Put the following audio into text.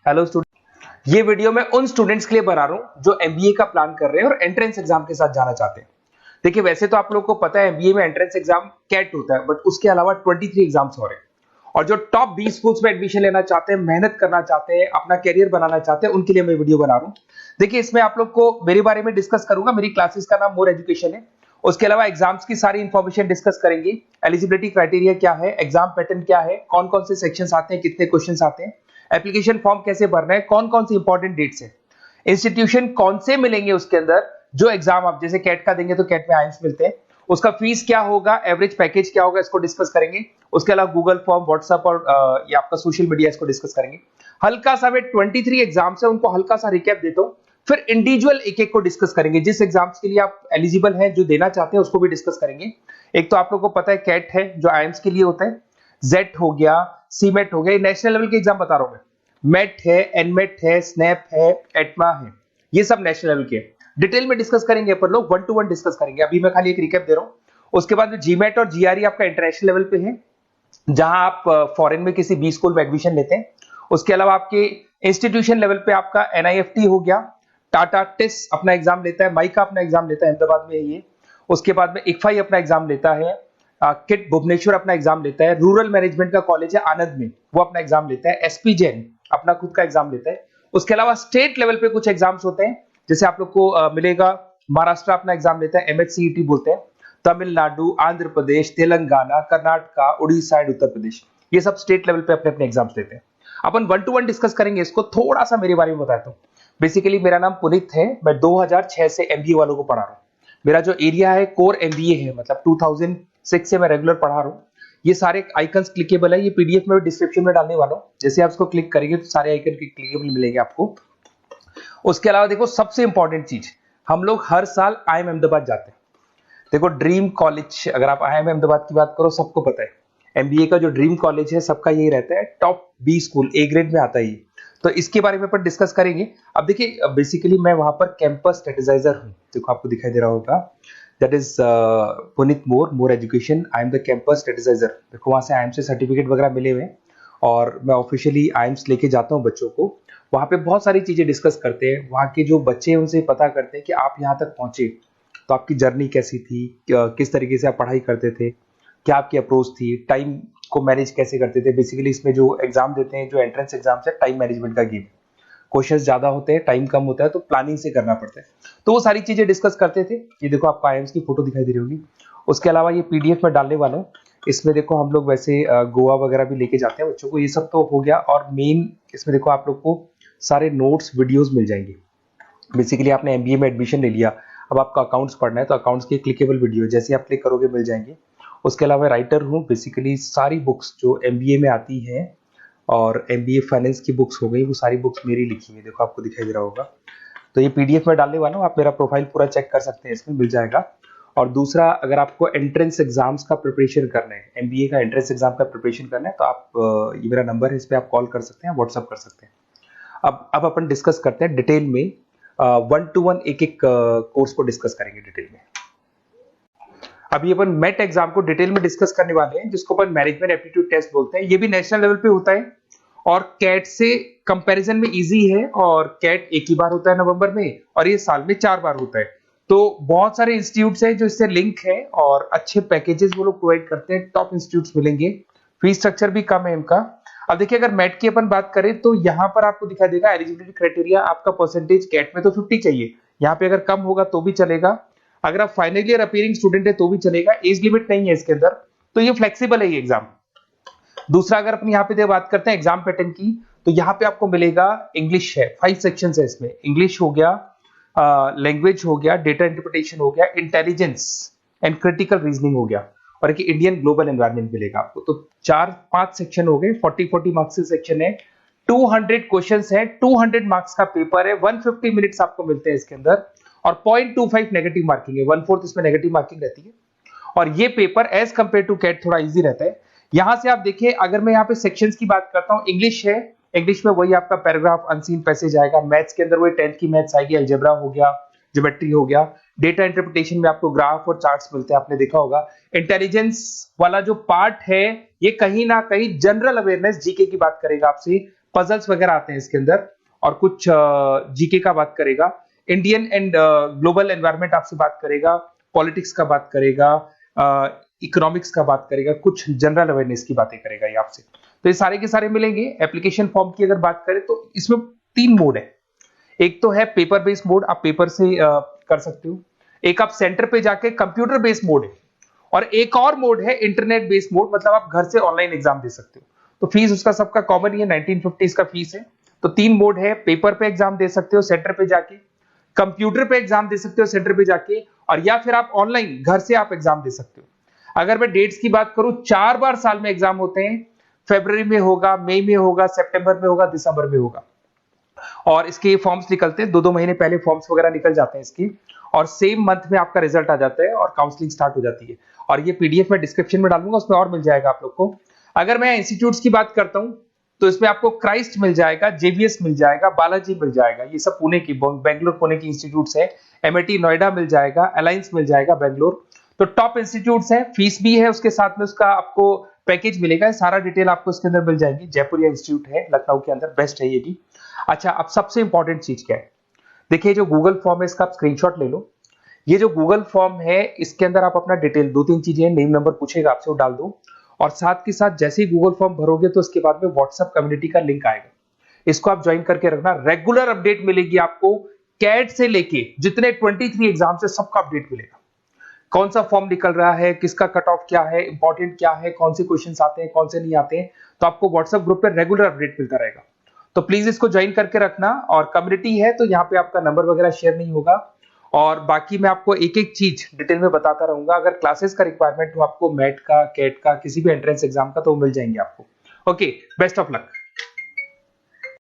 Hello student, ये video मैं उन स्टूडेंट्स के लिए बना रहा हूं जो एमबीए का प्लान कर रहे हैं और एंट्रेंस एग्जाम के साथ जाना चाहते हैं। देखिए, वैसे तो आप लोगों को पता है एमबीए में एंट्रेंस एग्जाम कैट होता है, बट उसके अलावा 23 एग्जाम्स हो रहे हैं। और जो टॉप 20 स्कूल्स में एडमिशन लेना चाहते हैं, मेहनत करना चाहते हैं, अपना करियर बनाना चाहते हैं, उनके लिए मैं वीडियो बना रहा हूं। देखिए, इसमें आप लोग को मेरे बारे में डिस्कस करूंगा। मेरी क्लासेस का नाम मोर एजुकेशन है। उसके अलावा एग्जाम्स की सारी इंफॉर्मेशन डिस्कस करेंगे। एलिजिबिलिटी क्राइटेरिया क्या है, एग्जाम पैटर्न क्या है, कौन कौन से सेक्शंस आते हैं, कितने क्वेश्चंस आते हैं, एप्लीकेशन फॉर्म कैसे भरना है, कौन कौन सी इंपॉर्टेंट डेट्स है, इंस्टीट्यूशन कौन से मिलेंगे उसके अंदर, जो एग्जाम आप जैसे कैट का देंगे तो कैट में आइम्स मिलते हैं, उसका फीस क्या होगा, एवरेज पैकेज क्या होगा, इसको डिस्कस करेंगे। उसके अलावा गूगल फॉर्म, व्हाट्सएप और ये आपका सोशल मीडिया, इसको डिस्कस करेंगे। हल्का सा वे 23 एग्जाम्स है, उनको हल्का सा रिकैप देता हूं, फिर इंडिविजुअल एक एक को डिस्कस करेंगे। जिस एग्जाम्स के लिए आप एलिजिबल हैं, जो देना चाहते हैं, उसको भी डिस्कस करेंगे। एक तो आप लोगों को पता है कैट है जो आइम्स के लिए होता है, जेट हो गया, सीमेट हो गया, ये नेशनल लेवल के एग्जाम बता रहा हूं मैं। मेट है, एनमेट है, स्नैप है, एटमा है, ये सब नेशनल लेवल के। डिटेल में डिस्कस करेंगे अपन लोग, 1 to 1 डिस्कस करेंगे। अभी मैं खाली एक रिकैप दे रहा हूं। उसके बाद जीमेट और जीआरई आपका इंटरनेशनल लेवल पे है, जहां आप फॉरेन में किसी बी स्कूल में एडमिशन लेते हैं। उसके अलावा आपके इंस्टीट्यूशन लेवल पे आपका एनआईएफटी हो गया, टाटा टिस अपना एग्जाम लेता है, माइका अपना एग्जाम लेता है, अहमदाबाद में है ये। उसके बाद में इक्फाई अपना एग्जाम लेता है, किट भुवनेश्वर अपना एग्जाम लेता है, रूरल मैनेजमेंट का कॉलेज है आनंद में, वो अपना एग्जाम लेता है, एसपी जैन अपना खुद का एग्जाम लेता है। उसके अलावा स्टेट लेवल पे कुछ एग्जाम्स होते हैं, जैसे आप लोग को मिलेगा, महाराष्ट्र अपना एग्जाम लेता है, एमएचसीईटी बोलते हैं, तमिलनाडु, आंध्र प्रदेश, तेलंगाना, कर्नाटका, उड़ीसा एंड उत्तर प्रदेश, ये सब स्टेट लेवल पे अपने अपने एग्जाम्स लेते हैं। अपन 1 to 1 डिस्कस करेंगे इसको। थोड़ा सा मेरे बारे में बताता हूँ। बेसिकली मेरा नाम पुनीत है, मैं 2006 से एमबीए वालों को पढ़ा रहा हूँ। मेरा जो एरिया है कोर एमबीए है, मतलब 2006 से मैं रेगुलर पढ़ा रहा हूँ। ये सारे आइकन्स क्लिकेबल है, ये पीडीएफ में डिस्क्रिप्शन में डालने वाला हूँ। जैसे आप इसको क्लिक करेंगे तो सारे आइकन क्लिकेबल मिलेंगे आपको। उसके अलावा देखो, सबसे इंपॉर्टेंट चीज, हम लोग हर साल आईएम अहमदाबाद जाते हैं। देखो, ड्रीम कॉलेज, अगर आप आईएम अहमदाबाद की बात करो, सबको पता है एमबीए का जो ड्रीम कॉलेज है सबका यही रहता है, top B school, A grade में आता है ये। तो इसके बारे में अपन डिस्कस करेंगे। अब देखिए, बेसिकली मैं वहां पर कैंपस स्ट्रेटेजाइजर हूँ। देखो, आपको दिखाई दे रहा होगा, that is Puneet more education, I am the campus strategizer. देखो, वहां से आईएम से सर्टिफिकेट वगैरह मिले हुए हैं और मैं ऑफिशियली आईएम्स लेके जाता हूँ बच्चों को। वहां पे बहुत सारी चीजें डिस्कस करते हैं, वहां के जो बच्चे हैं उनसे पता करते हैं कि आप यहाँ तक पहुंचे तो आपकी जर्नी कैसी थी, किस तरीके से आप पढ़ाई करते थे, क्या आपकी अप्रोच थी, टाइम को मैनेज कैसे करते थे। बेसिकली इसमें जो एग्जाम देते हैं, जो एंट्रेंस एग्जाम है, टाइम मैनेजमेंट का गेम। क्वेश्चंस ज्यादा होते हैं, टाइम कम होता है, तो प्लानिंग से करना पड़ता है। तो वो सारी चीजें डिस्कस करते थे। ये देखो, आपको आईएम्स की फोटो दिखाई दे रही होगी। उसके अलावा ये पीडीएफ में डालने वाला हूँ। इसमें देखो, हम लोग वैसे गोवा वगैरह भी लेके जाते हैं बच्चों को। ये सब तो हो गया। और मेन इसमें देखो, आप लोग को सारे नोट्स, वीडियोस मिल जाएंगे। बेसिकली आपने एमबीए में एडमिशन ले लिया, अब आपका अकाउंट्स पढ़ना है, तो अकाउंट्स की क्लिकेबल वीडियो जैसे आप क्लिक करोगे मिल जाएंगे। उसके अलावा राइटर हूँ, बेसिकली सारी बुक्स जो एमबीए में आती हैं और एमबीए फाइनेंस की बुक्स हो गई, वो सारी बुक्स मेरी लिखी है। देखो, आपको दिखाई दे रहा होगा। तो ये पीडीएफ में डालने वाला हूँ, आप मेरा प्रोफाइल पूरा चेक कर सकते हैं, इसमें मिल जाएगा। और दूसरा, अगर आपको एंट्रेंस एग्जाम्स का प्रिपरेशन करना है, एमबीए का एंट्रेंस एग्जाम का प्रिपरेशन करना है, तो आप ये मेरा नंबर है, इस पर आप कॉल कर सकते हैं, व्हाट्सअप कर सकते हैं। अब अपन डिस्कस करते हैं डिटेल में, 1 to 1 एक एक कोर्स को डिस्कस करेंगे डिटेल में। अभी अपन मेट एग्जाम को डिटेल में डिस्कस करने वाले हैं, जिसको अपन मैनेजमेंट एप्टीट्यूड टेस्ट बोलते हैं। ये भी नेशनल लेवल पे होता है और कैट से कंपैरिजन में इजी है। और कैट एक ही बार होता है नवंबर में, और ये साल में 4 बार होता है। तो बहुत सारे इंस्टीट्यूट्स हैं जो इससे लिंक है और अच्छे पैकेजेस वो लोग प्रोवाइड करते हैं, टॉप इंस्टीट्यूट्स मिलेंगे। फीस स्ट्रक्चर भी कम है इनका। अब देखिए, अगर मैट की अपन बात करें तो यहाँ पर आपको दिखा देगा एलिजिबिलिटी क्राइटेरिया, आपका परसेंटेज कैट में तो 50 चाहिए, यहाँ पे अगर कम होगा तो भी चलेगा। अगर आप फाइनल ईयर अपीयरिंग स्टूडेंट है तो भी चलेगा, एज लिमिट नहीं है इसके अंदर, तो ये फ्लेक्सिबल है ये एग्जाम। दूसरा, अगर अपन यहाँ पे बात करते हैं एग्जाम पैटर्न की, तो यहाँ पे आपको मिलेगा इंग्लिश है, 5 सेक्शन है इसमें। इंग्लिश हो गया, लैंग्वेज हो गया, डेटा इंटरप्रिटेशन हो गया, इंटेलिजेंस एंड क्रिटिकल रीजनिंग हो गया, और एक इंडियन ग्लोबल एनवायरनमेंट मिलेगा आपको। तो 4-5 सेक्शन हो गए, 40 मार्क्स के सेक्शन है, 200 क्वेश्चंस है, 200 मार्क्स का पेपर है, 150 मिनट्स आपको मिलते हैं इसके अंदर, और 0.25 नेगेटिव मार्किंग है, 1/4 इसमें नेगेटिव मार्किंग रहती है। और ये paper as compare to CAT थोड़ा इजी रहता है। यहां से आप देखिए, अगर मैं यहाँ पे सेक्शंस की बात करता हूँ, इंग्लिश है, इंग्लिश में वही आपका पैराग्राफ, अनसीन पैसेज आएगा। मैथ्स के अंदर वही 10th की मैथ्स आएगी, अलजेब्रा हो गया, ज्योमेट्री हो गया। डेटा इंटरप्रिटेशन में आपको ग्राफ और चार्ट्स मिलते हैं, आपने देखा होगा। इंटेलिजेंस वाला जो पार्ट है, ये कहीं ना कहीं जनरल अवेयरनेस, जीके की बात करेगा आपसे, पजल्स वगैरह आते हैं इसके अंदर, और कुछ जीके का बात करेगा, इंडियन एंड ग्लोबल एनवायरनमेंट आपसे बात करेगा, पॉलिटिक्स का बात करेगा, इकोनॉमिक्स का बात करेगा, कुछ जनरल अवेयरनेस की बातें करेगा ये आपसे। तो ये सारे के सारे मिलेंगे। एप्लीकेशन फॉर्म की अगर बात करें तो इसमें 3 मोड है। एक तो है पेपर बेस्ड मोड, आप पेपर से कर सकते हो। एक आप सेंटर पे जाके कंप्यूटर बेस्ड मोड है, और एक और मोड है इंटरनेट बेस्ड मोड, मतलब आप घर से ऑनलाइन एग्जाम दे सकते हो। तो फीस उसका सबका कॉमन ही है, 1950 का फीस है। तो 3 मोड है, पेपर पे एग्जाम दे सकते हो सेंटर पे जाके, कंप्यूटर पे एग्जाम दे सकते हो सेंटर पे जाके, और या फिर आप ऑनलाइन घर से आप एग्जाम दे सकते हो। अगर मैं डेट्स की बात करूं, 4 बार साल में एग्जाम होते हैं। फरवरी में होगा, मई में होगा, सितंबर में होगा, दिसंबर में होगा। और इसके फॉर्म्स निकलते हैं 2-2 महीने पहले, फॉर्म्स वगैरह निकल जाते हैं इसकी, और सेम मंथ में आपका रिजल्ट आ जाता है और काउंसलिंग स्टार्ट हो जाती है। और ये पीडीएफ मैं डिस्क्रिप्शन में डालूंगा, उसमें और मिल जाएगा आप लोग को। अगर मैं इंस्टीट्यूट्स की बात करता हूं तो इसमें आपको क्राइस्ट मिल जाएगा, जेवीएस मिल जाएगा, बालाजी मिल जाएगा, ये सब पुणे की, बेंगलोर पुणे की इंस्टीट्यूट्स है। एमआईटी नोएडा मिल जाएगा, अलायंस मिल जाएगा बेंगलोर। तो टॉप इंस्टीट्यूट्स है, फीस भी है उसके साथ में, उसका आपको पैकेज मिलेगा, सारा डिटेल आपको इसके अंदर मिल जाएगी। जयपुरिया इंस्टीट्यूट है लखनऊ के अंदर, बेस्ट है ये भी। अच्छा, अब सबसे इंपॉर्टेंट चीज क्या है, देखिए जो गूगल फॉर्म है इसका आप स्क्रीनशॉट ले लो। ये जो गूगल फॉर्म है इसके अंदर आप अपना डिटेल, 2-3 चीजें, नेम नंबर पूछेगा आपसे, वो डाल दो। और साथ के साथ जैसे ही गूगल फॉर्म भरोगे तो उसके बाद में व्हाट्सएप कम्युनिटी का लिंक आएगा, इसको आप ज्वाइन करके रखना। रेगुलर अपडेट मिलेगी आपको, कैट से लेके जितने 23 एग्जाम से सबका अपडेट मिलेगा। कौन सा फॉर्म निकल रहा है, किसका कट ऑफ क्या है, इंपॉर्टेंट क्या है, कौन से क्वेश्चंस आते हैं, कौन से नहीं आते हैं, तो आपको व्हाट्सएप ग्रुप पे रेगुलर अपडेट मिलता रहेगा। तो प्लीज इसको ज्वाइन करके रखना। और कम्युनिटी है तो यहाँ पे आपका नंबर वगैरह शेयर नहीं होगा, और बाकी मैं आपको एक एक चीज डिटेल में बताता रहूंगा। अगर क्लासेस का रिक्वायरमेंट हो आपको, मैट का, कैट का, किसी भी एंट्रेंस एग्जाम का, तो वो मिल जाएंगे आपको। Okay, best of luck.